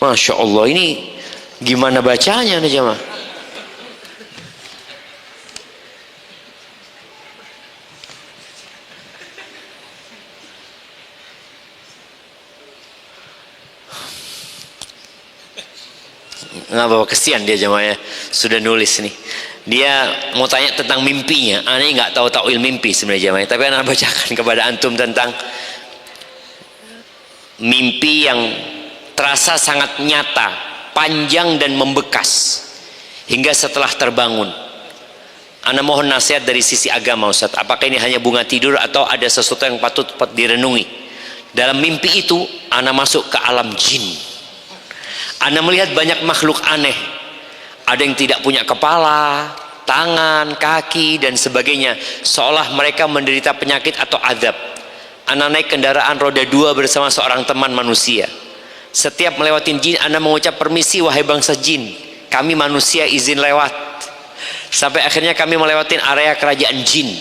Masya Allah, ini gimana bacanya nih jemaah? Nggak bawa, kesian dia jemaah ya, sudah nulis nih. Dia mau tanya tentang mimpinya. Aneh nggak tahu takwil mimpi sebenarnya jemaah, tapi anak bacakan kepada antum tentang mimpi yang terasa sangat nyata, panjang dan membekas hingga setelah terbangun. Ana mohon nasihat dari sisi agama Ustaz, apakah ini hanya bunga tidur atau ada sesuatu yang patut direnungi? Dalam mimpi itu ana masuk ke alam jin. Ana melihat banyak makhluk aneh. Ada yang tidak punya kepala, tangan, kaki dan sebagainya, seolah mereka menderita penyakit atau azab. Ana naik kendaraan roda 2 bersama seorang teman manusia. Setiap melewatin jin, ana mengucap permisi wahai bangsa jin, kami manusia izin lewat. Sampai akhirnya kami melewatin area kerajaan jin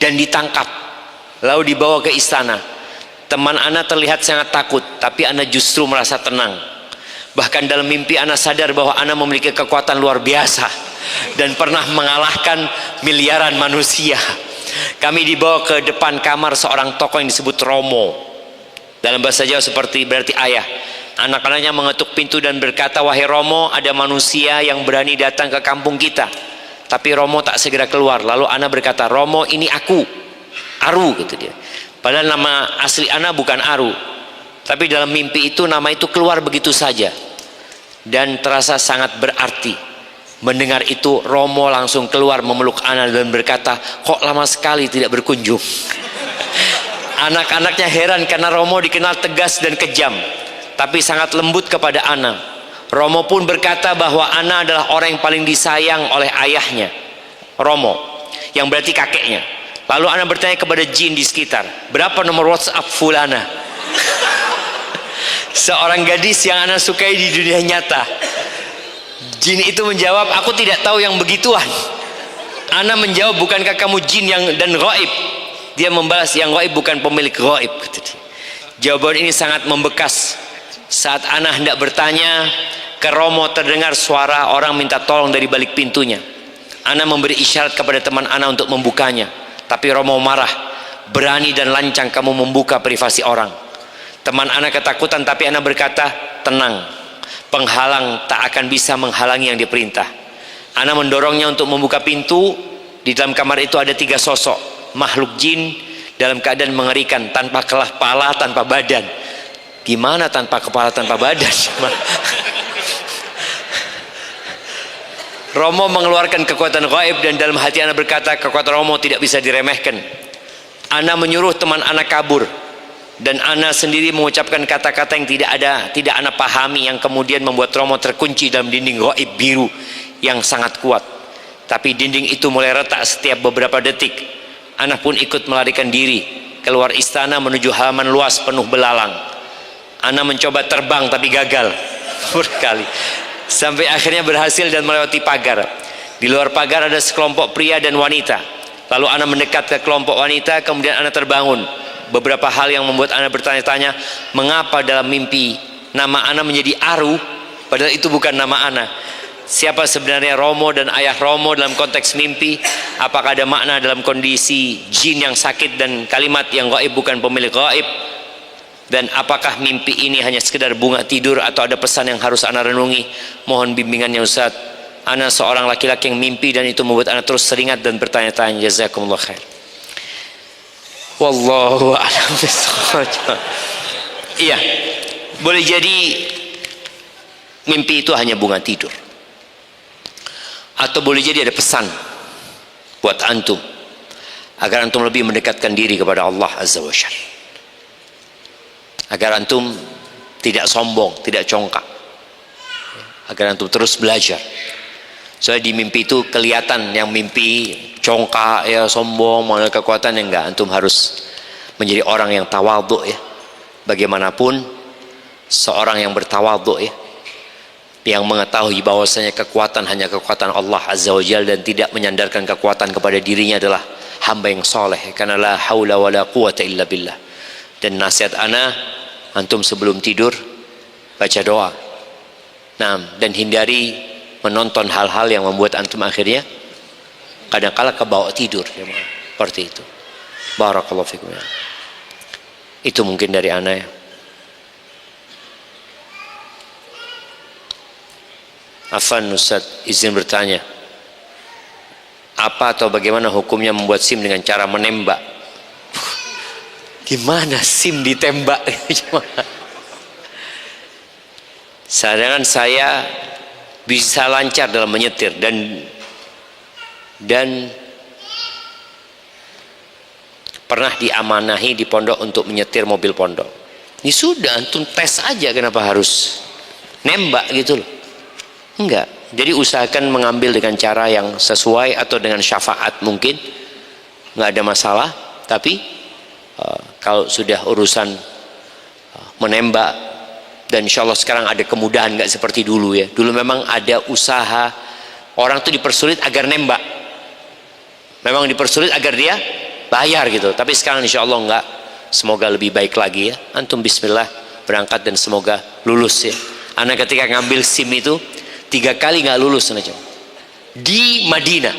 dan ditangkap, lalu dibawa ke istana. Teman ana terlihat sangat takut, tapi ana justru merasa tenang. Bahkan dalam mimpi ana sadar bahwa ana memiliki kekuatan luar biasa dan pernah mengalahkan miliaran manusia. Kami dibawa ke depan kamar seorang tokoh yang disebut Romo. Dalam bahasa Jawa seperti berarti ayah. Anak-anaknya mengetuk pintu dan berkata, wahai Romo, ada manusia yang berani datang ke kampung kita. Tapi Romo tak segera keluar. Lalu ana berkata, Romo ini aku, Aru, gitu dia. Padahal nama asli ana bukan Aru, tapi dalam mimpi itu nama itu keluar begitu saja dan terasa sangat berarti. Mendengar itu Romo langsung keluar memeluk ana dan berkata, kok lama sekali tidak berkunjung. Anak-anaknya heran karena Romo dikenal tegas dan kejam, tapi sangat lembut kepada ana. Romo pun berkata bahwa ana adalah orang yang paling disayang oleh ayahnya, Romo, yang berarti kakeknya. Lalu ana bertanya kepada jin di sekitar, berapa nomor WhatsApp fulana? Seorang gadis yang ana sukai di dunia nyata. Jin itu menjawab, aku tidak tahu yang begituan. Ana menjawab, bukankah kamu jin yang dan gaib? Dia membalas, yang gaib bukan pemilik gaib. Jawaban ini sangat membekas. Saat ana hendak bertanya ke Romo, terdengar suara orang minta tolong dari balik pintunya. Ana memberi isyarat kepada teman ana untuk membukanya, tapi Romo marah. Berani dan lancang kamu membuka privasi orang. Teman ana ketakutan, tapi ana berkata, tenang, penghalang tak akan bisa menghalangi yang diperintah. Ana mendorongnya untuk membuka pintu. Di dalam kamar itu ada 3 sosok makhluk jin dalam keadaan mengerikan, tanpa kepala, tanpa badan. Gimana tanpa kepala, tanpa badan? Romo mengeluarkan kekuatan gaib dan dalam hati ana berkata, kekuatan Romo tidak bisa diremehkan. Ana menyuruh teman ana kabur dan ana sendiri mengucapkan kata-kata yang tidak ana pahami, yang kemudian membuat Romo terkunci dalam dinding gaib biru yang sangat kuat. Tapi dinding itu mulai retak setiap beberapa detik. Ana pun ikut melarikan diri keluar istana menuju halaman luas penuh belalang. Ana mencoba terbang tapi gagal berkali, sampai akhirnya berhasil dan melewati pagar. Di luar pagar ada sekelompok pria dan wanita. Lalu ana mendekat ke kelompok wanita, kemudian ana terbangun. Beberapa hal yang membuat ana bertanya-tanya, mengapa dalam mimpi nama ana menjadi Aru, padahal itu bukan nama ana. Siapa sebenarnya Romo dan ayah Romo dalam konteks mimpi? Apakah ada makna dalam kondisi jin yang sakit dan kalimat yang gaib bukan pemilik gaib? Dan apakah mimpi ini hanya sekedar bunga tidur atau ada pesan yang harus ana renungi? Mohon bimbingannya Ustaz. Ana seorang laki-laki yang mimpi dan itu membuat ana terus teringat dan bertanya-tanya. Jazakumullah khair. Wallahu a'lam bishawab. Iya, boleh jadi mimpi itu hanya bunga tidur, atau boleh jadi ada pesan buat antum agar antum lebih mendekatkan diri kepada Allah Azza wa Jalla, agar antum tidak sombong, tidak congkak, agar antum terus belajar. Soalnya di mimpi itu kelihatan yang mimpi congkak ya, sombong, mengenal kekuatan, yang enggak. Antum harus menjadi orang yang tawadhu ya. Bagaimanapun seorang yang bertawadhu ya, yang mengetahui bahwasanya kekuatan hanya kekuatan Allah Azza wa Jalla dan tidak menyandarkan kekuatan kepada dirinya adalah hamba yang soleh, karena la haula wala quwata illa billah. Dan nasihat ana, antum sebelum tidur baca doa, Nah, dan hindari menonton hal-hal yang membuat antum akhirnya kadang-kala kebawa tidur ya, seperti itu. Barakallahu fikum ya. Itu mungkin dari ana ya. Afan Ustaz, izin bertanya, apa atau bagaimana hukumnya membuat SIM dengan cara menembak? Gimana SIM ditembak? Sedangkan saya bisa lancar dalam menyetir dan pernah diamanahi di pondok untuk menyetir mobil pondok. Ini sudah antum tes aja, kenapa harus nembak gitu loh? Enggak. Jadi usahakan mengambil dengan cara yang sesuai atau dengan syafaat mungkin, nggak ada masalah. Tapi kalau sudah urusan menembak, dan insya Allah sekarang ada kemudahan, nggak seperti dulu ya. Dulu memang ada usaha orang tuh dipersulit agar nembak, memang dipersulit agar dia bayar gitu. Tapi sekarang insya Allah enggak. Semoga lebih baik lagi ya. Antum bismillah berangkat dan semoga lulus ya. Anak ketika ngambil SIM itu 3 kali nggak lulus aja. Di Madinah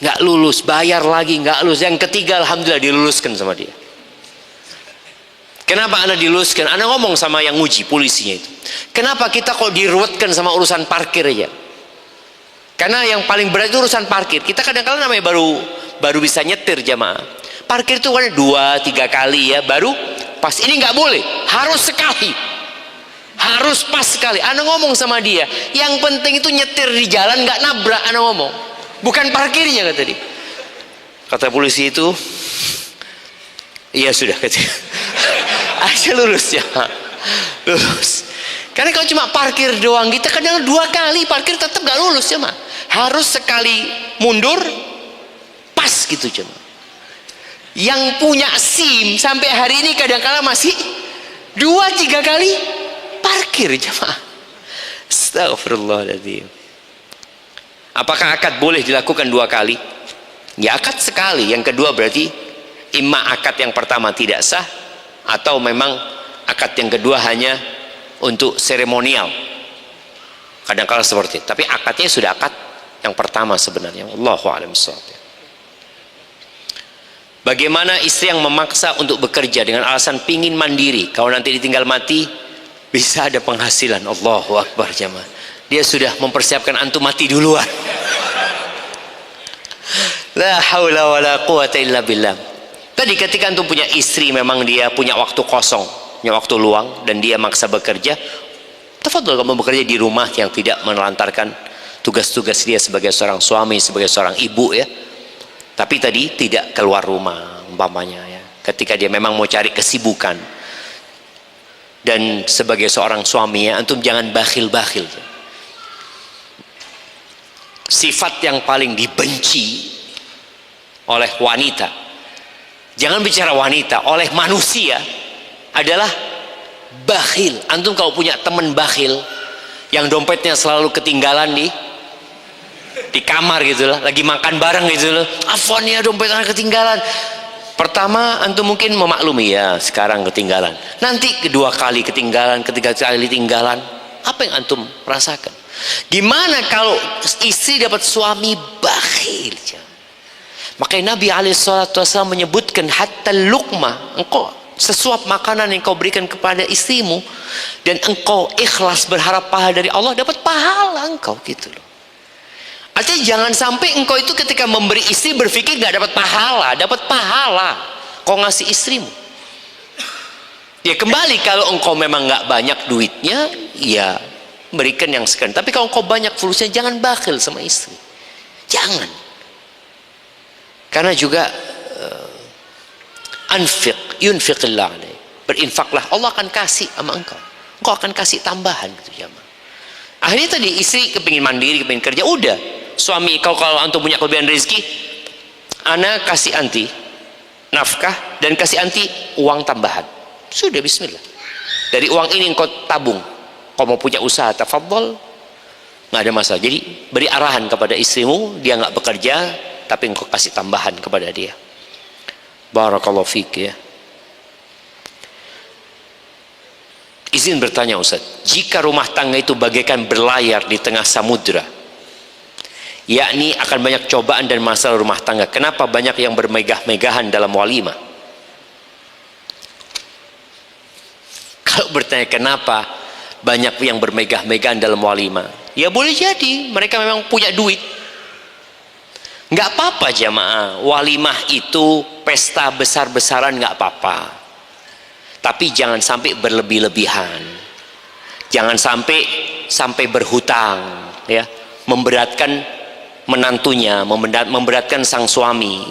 nggak lulus, bayar lagi nggak lulus. Yang ketiga alhamdulillah diluluskan sama dia. Kenapa anak diluluskan? Anak ngomong sama yang nguji, polisinya itu, kenapa kita kok diruwetkan sama urusan parkir aja? Karena yang paling berat itu urusan parkir. Kita kadang-kadang namanya baru bisa nyetir jamaah. Parkir itu kan 2-3 kali ya, baru pas. Ini nggak boleh, harus sekali. Harus pas sekali. Ana ngomong sama dia, yang penting itu nyetir di jalan, nggak nabrak. Ana ngomong, bukan parkirnya, kata dia. Kata polisi itu, iya sudah, kata dia. Aja lulus ya, lulus. Karena kalau cuma parkir doang, kita kadang 2 kali parkir tetap nggak lulus ya mah. Harus sekali mundur, pas gitu cuma. Yang punya SIM sampai hari ini kadang-kala masih 2-3 kali parkir jemaah. Astagfirullahaladzim. Apakah akad boleh dilakukan 2 kali? Ya akad sekali. Yang kedua berarti imma akad yang pertama tidak sah, atau memang akad yang kedua hanya untuk seremonial. Kadang-kala seperti itu. Tapi akadnya sudah akad yang pertama sebenarnya. Wallahu a'lam bishawab. Bagaimana istri yang memaksa untuk bekerja dengan alasan pingin mandiri, kalau nanti ditinggal mati bisa ada penghasilan? Allahu Akbar jamaah. Dia sudah mempersiapkan antum mati duluan. La haula wala quwata illa billah. Tadi ketika antum punya istri, memang dia punya waktu kosong, punya waktu luang, dan dia maksa bekerja, tafadhol kamu bekerja di rumah yang tidak menelantarkan tugas-tugas dia sebagai seorang suami, sebagai seorang ibu ya. Tapi tadi tidak keluar rumah umpamanya ya. Ketika dia memang mau cari kesibukan. Dan sebagai seorang suami ya, antum jangan bakhil-bakhil. Sifat yang paling dibenci oleh wanita, jangan bicara wanita, oleh manusia adalah bakhil. Antum kalau punya teman bakhil yang dompetnya selalu ketinggalan di kamar gitu lah, lagi makan bareng gitu loh, afwan ya dompetnya ketinggalan. Pertama antum mungkin memaklumi ya sekarang ketinggalan, nanti kedua kali ketinggalan, ketiga kali ketinggalan, apa yang antum rasakan? Gimana kalau istri dapat suami bakhil? Makanya Nabi SAW menyebutkan hatta luqmah, engkau sesuap makanan yang kau berikan kepada istrimu dan engkau ikhlas berharap pahala dari Allah, dapat pahala engkau gitu loh. Artinya jangan sampai engkau itu ketika memberi istri berpikir gak dapat pahala kau ngasih istrimu. Ya kembali, kalau engkau memang gak banyak duitnya, ya berikan yang sekian. Tapi kalau engkau banyak fulusnya, jangan bakhil sama istri, jangan. Karena juga anfiq yunfiqillah alaih, berinfaklah, Allah akan kasih sama engkau akan kasih tambahan gitu ya. Akhirnya tadi istri kepingin mandiri, kepingin kerja, udah suami kalau antum punya kelebihan rezeki, ana kasih anti nafkah dan kasih anti uang tambahan, sudah bismillah. Dari uang ini engkau tabung, kau mau punya usaha tafadhol, nggak ada masalah. Jadi beri arahan kepada istrimu, dia nggak bekerja tapi engkau kasih tambahan kepada dia. Barakallahu fiik ya. izin bertanya Ustaz, jika rumah tangga itu bagaikan berlayar di tengah samudra, yakni akan banyak cobaan dan masalah rumah tangga, kenapa banyak yang bermegah-megahan dalam walimah? Kalau bertanya kenapa banyak yang bermegah-megahan dalam walimah, ya boleh jadi mereka memang punya duit. Nggak apa-apa jamaah, walimah itu pesta besar-besaran nggak apa-apa, tapi jangan sampai berlebih-lebihan, jangan sampai berhutang, ya, memberatkan menantunya, memberatkan sang suami.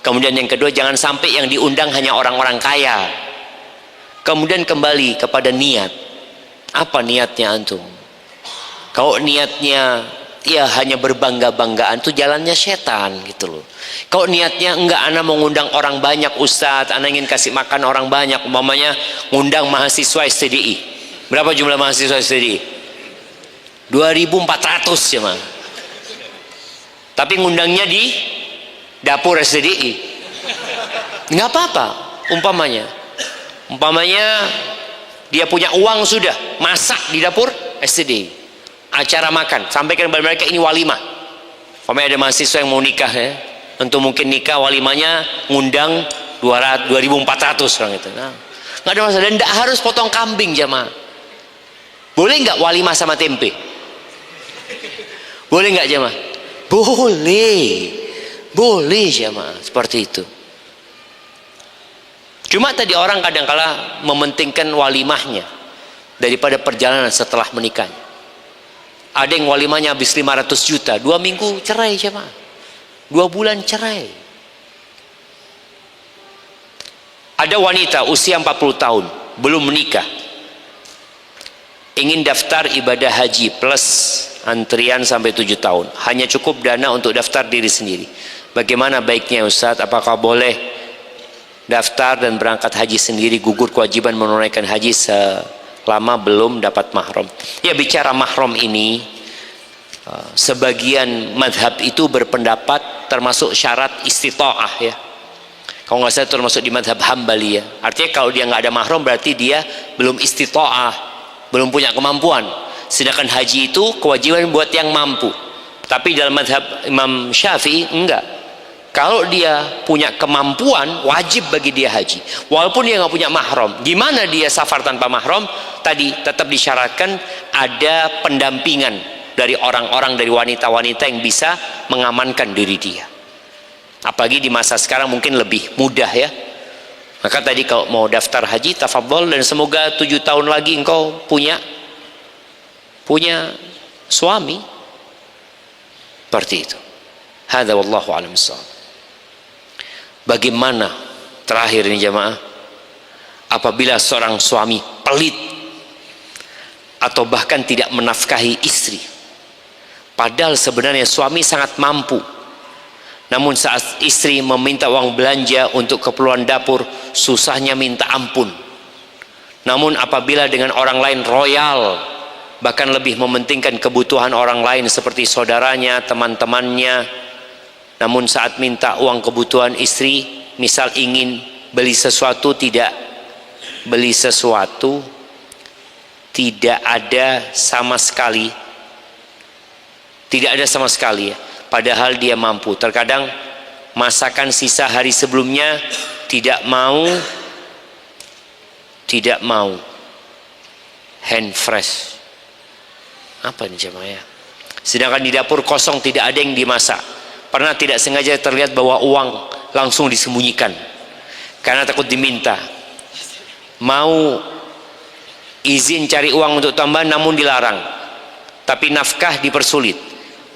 Kemudian yang kedua, jangan sampai yang diundang hanya orang-orang kaya. Kemudian kembali kepada niat, apa niatnya antum? Kalau niatnya ya hanya berbangga-banggaan, itu jalannya setan gitu loh. Kalau niatnya enggak, ana mau ngundang orang banyak Ustadz, ana ingin kasih makan orang banyak, umpamanya ngundang mahasiswa STDI. Berapa jumlah mahasiswa STDI? 2.400 ya mah. Tapi ngundangnya di dapur STDI. Nggak apa-apa, umpamanya dia punya uang sudah, masak di dapur STDI, acara makan, sampaikan kepada mereka ini walimah. Umpamanya ada mahasiswa yang mau nikah, ya, untuk mungkin nikah walimahnya ngundang 2.400 orang itu. Nah, nggak ada masalah, dan tidak harus potong kambing jamaah. Boleh nggak walimah sama tempe? Boleh nggak jamaah? Boleh jamaah, seperti itu. Cuma tadi orang kadang-kala mementingkan walimahnya daripada perjalanan setelah menikah. Ada yang walimahnya habis 500 juta, 2 minggu cerai jamaah, 2 bulan cerai. Ada wanita usia 40 tahun belum menikah, ingin daftar ibadah haji plus antrian sampai 7 tahun, hanya cukup dana untuk daftar diri sendiri. Bagaimana baiknya Ustadz? Apakah boleh daftar dan berangkat haji sendiri, gugur kewajiban menunaikan haji selama belum dapat mahram? Ya, bicara mahram ini, sebagian madhab itu berpendapat termasuk syarat istita'ah, ya. Kalau nggak salah termasuk di madhab Hambali, ya. Artinya kalau dia nggak ada mahram berarti dia belum istita'ah, belum punya kemampuan. Sedangkan haji itu kewajiban buat yang mampu. Tapi dalam madhab Imam Syafi'i enggak. Kalau dia punya kemampuan, wajib bagi dia haji, walaupun dia nggak punya mahram. Gimana dia safar tanpa mahram? Tadi tetap disyaratkan ada pendampingan dari orang-orang, dari wanita-wanita yang bisa mengamankan diri dia. Apalagi di masa sekarang mungkin lebih mudah, ya. Maka tadi kalau mau daftar haji, tafadhol, dan semoga 7 tahun lagi engkau punya suami. Seperti itu. Hadza wallahu a'lam bissawab. Bagaimana terakhir ini jamaah, apabila seorang suami pelit atau bahkan tidak menafkahi istri, padahal sebenarnya suami sangat mampu, namun saat istri meminta uang belanja untuk keperluan dapur, susahnya minta ampun. Namun apabila dengan orang lain royal, bahkan lebih mementingkan kebutuhan orang lain seperti saudaranya, teman-temannya, namun saat minta uang kebutuhan istri, misal ingin beli sesuatu, tidak ada sama sekali, ya. Padahal dia mampu. Terkadang masakan sisa hari sebelumnya tidak mau hand fresh. Apa ini jemaah, ya? Sedangkan di dapur kosong, tidak ada yang dimasak. Pernah tidak sengaja terlihat bahwa uang langsung disembunyikan karena takut diminta. Mau izin cari uang untuk tambahan namun dilarang, tapi nafkah dipersulit.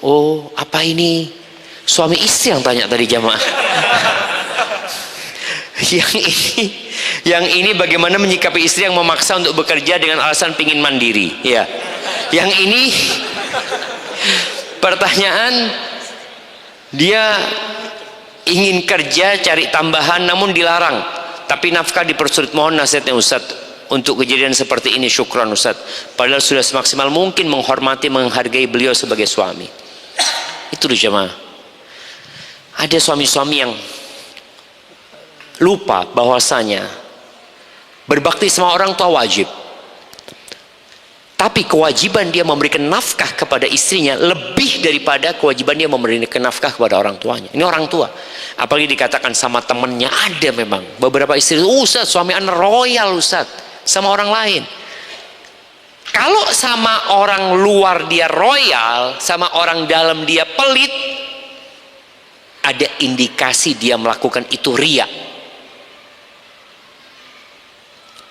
Oh, apa ini? Suami istri yang tanya tadi jamaah. Yang ini bagaimana menyikapi istri yang memaksa untuk bekerja dengan alasan pingin mandiri, ya. Yang ini pertanyaan, dia ingin kerja cari tambahan namun dilarang, tapi nafkah dipersulit. Mohon nasihatnya Ustaz untuk kejadian seperti ini. Syukran Ustaz, padahal sudah semaksimal mungkin menghormati, menghargai beliau sebagai suami. Itu loh jemaah. Ada suami-suami yang lupa bahwasanya berbakti sama orang tua wajib, tapi kewajiban dia memberikan nafkah kepada istrinya lebih daripada kewajiban dia memberikan nafkah kepada orang tuanya. Ini orang tua, apalagi dikatakan sama temennya. Ada memang beberapa istri, Ustaz suami anda royal Ustaz sama orang lain. Kalau sama orang luar dia royal, sama orang dalam dia pelit, ada indikasi dia melakukan itu riya.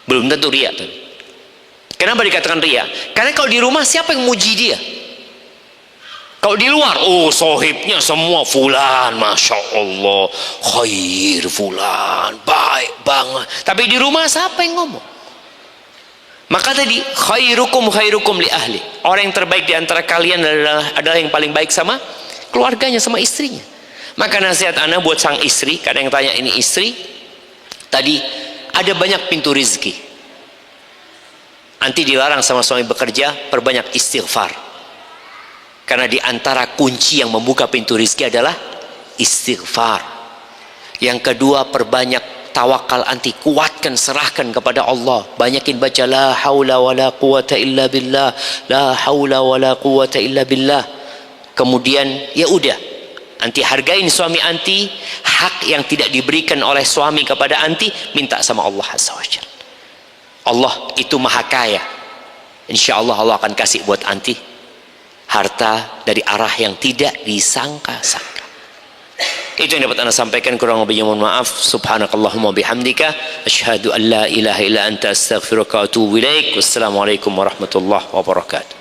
Belum tentu riya. Kenapa dikatakan riya? Karena kalau di rumah siapa yang muji dia? Kalau di luar, oh sohibnya semua fulan, masya Allah, khair fulan, baik banget. Tapi di rumah siapa yang ngomong? Maka tadi khairukum li ahli. Orang yang terbaik di antara kalian adalah yang paling baik sama keluarganya, sama istrinya. Maka nasihat ana buat sang istri, kadang yang tanya ini istri, tadi ada banyak pintu rizki. Anti dilarang sama suami bekerja, perbanyak istighfar. Karena di antara kunci yang membuka pintu rizki adalah istighfar. Yang kedua, perbanyak tawakal anti, kuatkan, serahkan kepada Allah. Banyakin baca la haula wala quwata illa billah, la haula wala quwata illa billah. Kemudian ya udah, anti hargain suami anti, hak yang tidak diberikan oleh suami kepada anti minta sama Allah Azza wa Jalla. Allah itu maha kaya, insya Allah Allah akan kasih buat anti harta dari arah yang tidak disangka-sangka. Itu yang dapat anda sampaikan, kurang lebihnya mohon maaf. Subhanakallahumma bihamdika asyhadu an la ilaha illa anta astaghfiruka wa atubu ilaik. Wassalamualaikum warahmatullahi wabarakatuh.